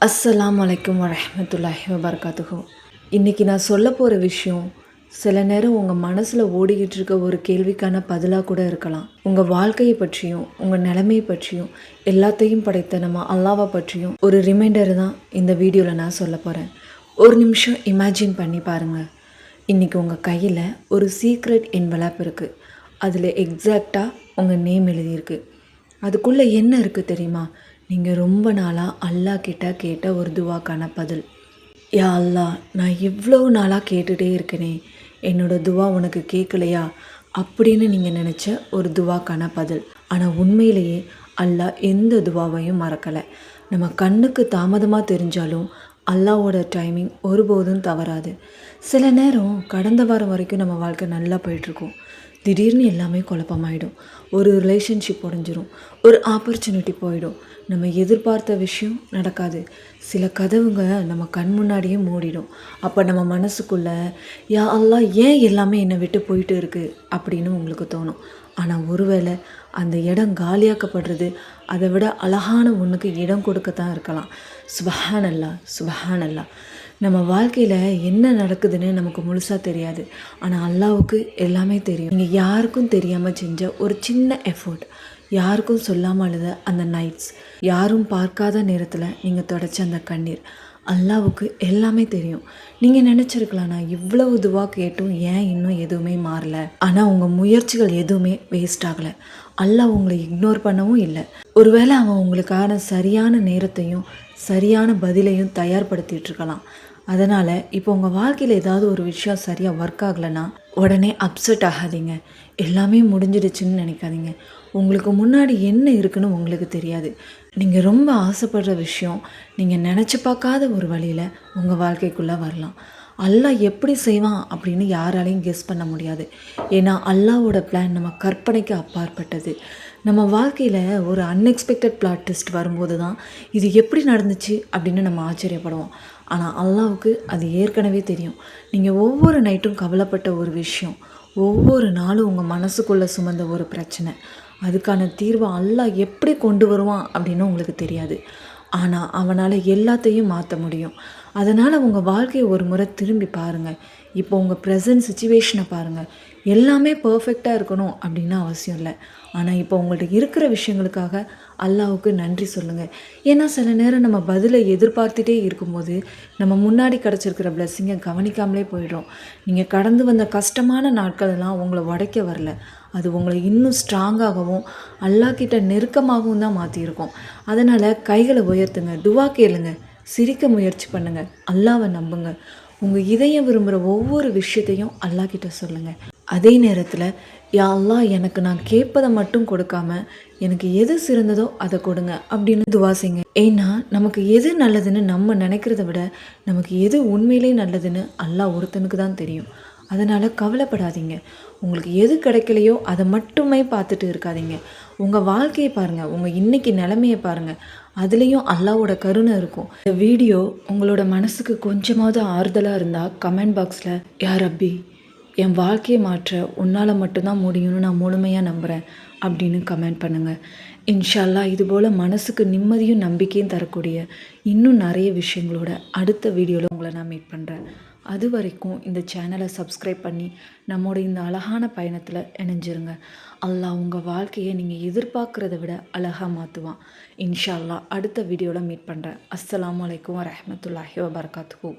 அஸ்ஸலாமு அலைக்கும் வரஹ்மத்துல்லாஹி வபரகாத்துஹு. இன்றைக்கி நான் சொல்ல போகிற விஷயம் சில நேரம் உங்கள் மனசில் ஓடிக்கிட்டு இருக்க ஒரு கேள்விக்கான பதிலாக கூட இருக்கலாம். உங்கள் வாழ்க்கையை பற்றியும் உங்கள் நிலைமையை பற்றியும் எல்லாத்தையும் படைத்த நம்ம அல்லாவை பற்றியும் ஒரு ரிமைண்டர் தான் இந்த வீடியோவில் நான் சொல்ல போகிறேன். ஒரு நிமிஷம் இமேஜின் பண்ணி பாருங்கள். இன்றைக்கி உங்கள் கையில் ஒரு சீக்ரெட் என்வலப் இருக்குது. அதில் எக்ஸாக்டாக உங்கள் நேம் எழுதியிருக்கு. அதுக்குள்ளே என்ன இருக்குது தெரியுமா? நீங்கள் ரொம்ப நாளாக அல்லாஹ் கிட்ட கேட்ட ஒரு துவாக்கான பதில். யா அல்லாஹ், நான் இவ்வளோ நாளாக கேட்டுகிட்டே இருக்கேனே, என்னோடய துவா உனக்கு கேட்கலையா அப்படின்னு நீங்கள் நினச்ச ஒரு துவாக்கான பதில். ஆனால் உண்மையிலேயே அல்லாஹ் எந்த துவாவையும் மறக்கலை. நம்ம கண்ணுக்கு தாமதமாக தெரிஞ்சாலும் அல்லாவோட டைமிங் ஒருபோதும் தவறாது. சில நேரம் கடந்த வாரம் வரைக்கும் நம்ம வாழ்க்கை நல்லா போயிட்டுருக்கும். திடீர்னு எல்லாமே குழப்பமாயிடும். ஒரு ரிலேஷன்ஷிப் உடஞ்சிரும், ஒரு ஆப்பர்ச்சுனிட்டி போயிடும், நம்ம எதிர்பார்த்த விஷயம் நடக்காது. சில கதவுங்க நம்ம கண் முன்னாடியே மூடிடும். அப்போ நம்ம மனசுக்குள்ளே யா அல்லாஹ் ஏன் எல்லாமே என்னை விட்டு போயிட்டு இருக்குது அப்படின்னு உங்களுக்கு தோணும். ஆனால் ஒருவேளை அந்த இடம் காலியாக்கப்படுறது அதை விட அழகான ஒன்றுக்கு இடம் கொடுக்கத்தான் இருக்கலாம். சுபஹானல்லாஹ், சுபஹானல்லாஹ். நம்ம வாழ்க்கையில் என்ன நடக்குதுன்னு நமக்கு முழுசாக தெரியாது. ஆனால் அல்லாவுக்கு எல்லாமே தெரியும். நீங்கள் யாருக்கும் தெரியாமல் செஞ்ச ஒரு சின்ன எஃபோர்ட், யாருக்கும் சொல்லாமல் அழுத அந்த நைட்ஸ், யாரும் பார்க்காத நேரத்தில் நீங்கள் தொடச்ச அந்த கண்ணீர், அல்லாவுக்கு எல்லாமே தெரியும். நீங்கள் நினச்சிருக்கலாம், நான் இவ்வளவு துவா கேட்டும் ஏன் இன்னும் எதுவுமே மாறலை. ஆனால் உங்கள் முயற்சிகள் எதுவுமே வேஸ்ட் ஆகலை. அல்லாஹ் உங்களை இக்னோர் பண்ணவும் இல்லை. ஒருவேளை அவன் உங்களுக்கான சரியான நேரத்தையும் சரியான பதிலையும் தயார்படுத்திகிட்டு இருக்கலாம். அதனால் இப்போ உங்கள் வாழ்க்கையில் ஏதாவது ஒரு விஷயம் சரியாக ஒர்க் ஆகலைன்னா உடனே அப்செட் ஆகாதீங்க. எல்லாமே முடிஞ்சிடுச்சுன்னு நினைக்காதீங்க. உங்களுக்கு முன்னாடி என்ன இருக்குன்னு உங்களுக்கு தெரியாது. நீங்கள் ரொம்ப ஆசைப்படுற விஷயம் நீங்கள் நினச்சி பார்க்காத ஒரு வழியில் உங்கள் வாழ்க்கைக்குள்ளே வரலாம். அல்லாஹ் எப்படி செய்வான் அப்படின்னு யாராலையும் கெஸ் பண்ண முடியாது. ஏன்னா அல்லாவோட பிளான் நம்ம கற்பனைக்கு அப்பாற்பட்டது. நம்ம வாழ்க்கையில் ஒரு அன்எக்ஸ்பெக்டட் பிளாட் ட்விஸ்ட் வரும்போது தான் இது எப்படி நடந்துச்சு அப்படின்னு நம்ம ஆச்சரியப்படுவோம். ஆனால் அல்லாவுக்கு அது ஏற்கனவே தெரியும். நீங்கள் ஒவ்வொரு நைட்டும் கவலைப்பட்ட ஒரு விஷயம், ஒவ்வொரு நாளும் உங்கள் மனசுக்குள்ளே சுமந்த ஒரு பிரச்சனை, அதுக்கான தீர்வை அல்லாஹ் எப்படி கொண்டு வருவான் அப்படின்னு உங்களுக்கு தெரியாது. ஆனால் அவனால் எல்லாத்தையும் மாற்ற முடியும். அதனால் உங்கள் வாழ்க்கையை ஒரு முறை திரும்பி பாருங்கள். இப்போ உங்கள் ப்ரெசன்ட் சுச்சுவேஷனை பாருங்கள். எல்லாமே பர்ஃபெக்டாக இருக்கணும் அப்படின்னு அவசியம் இல்லை. ஆனால் இப்போ உங்கள்கிட்ட இருக்கிற விஷயங்களுக்காக அல்லாவுக்கு நன்றி சொல்லுங்கள். ஏன்னா சில நேரம் நம்ம பதிலை எதிர்பார்த்துட்டே இருக்கும்போது நம்ம முன்னாடி கிடச்சிருக்கிற பிளெஸ்ஸிங்கை கவனிக்காமலே போயிடுறோம். நீங்கள் கடந்து வந்த கஷ்டமான நாட்களெல்லாம் உங்களை உடைக்க வரல, அது உங்களை இன்னும் ஸ்ட்ராங்காகவும் அல்லாஹ்கிட்ட நெருக்கமாகவும் தான் மாற்றியிருக்கோம். அதனால் கைகளை உயர்த்துங்க, துவா கேளுங்க, சிரிக்க முயற்சி பண்ணுங்கள், அல்லாவை நம்புங்க. உங்கள் இதயம் விரும்புகிற ஒவ்வொரு விஷயத்தையும் அல்லாஹ்கிட்ட சொல்லுங்கள். அதே நேரத்தில் யா அல்லாஹ், எனக்கு நான் கேட்பதை மட்டும் கொடுக்காம எனக்கு எது சிறந்ததோ அதை கொடுங்க அப்படின்னு துவா செய்யுங்க. ஏன்னா நமக்கு எது நல்லதுன்னு நம்ம நினைக்கிறத விட நமக்கு எது உண்மையிலே நல்லதுன்னு அல்லாஹ் ஒருத்தனுக்கு தான் தெரியும். அதனால் கவலைப்படாதீங்க. உங்களுக்கு எது கிடைக்கலையோ அதை மட்டுமே பார்த்துட்டு இருக்காதீங்க. உங்கள் வாழ்க்கையை பாருங்கள், உங்கள் இன்றைக்கி நிலைமையை பாருங்கள், அதுலேயும் அல்லாவோட கருணை இருக்கும். இந்த வீடியோ உங்களோட மனசுக்கு கொஞ்சமாவது ஆறுதலாக இருந்தால் கமெண்ட் பாக்ஸில் யா ரப்பி, என் வாழ்க்கையை மாற்ற உன்னால் மட்டும்தான் முடியும்னு நான் முழுமையாக நம்புகிறேன் அப்படின்னு கமெண்ட் பண்ணுங்கள். இன்ஷா அல்லாஹ் இதுபோல் மனசுக்கு நிம்மதியும் நம்பிக்கையும் தரக்கூடிய இன்னும் நிறைய விஷயங்களோட அடுத்த வீடியோவில் உங்களை நான் மீட் பண்ணுறேன். அது வரைக்கும் இந்த சேனலை சப்ஸ்கிரைப் பண்ணி நம்மோட இந்த அழகான பயணத்தில் இணைஞ்சிருங்க. அல்லாஹ் உங்கள் வாழ்க்கையை நீங்கள் எதிர்பார்க்குறத விட அழகாக மாற்றுவான். இன்ஷா அல்லாஹ் அடுத்த வீடியோவில் மீட் பண்ணுறேன். அஸ்ஸலாமு அலைக்கும் வரஹ்மத்துல்லாஹி வபரகாத்துஹு.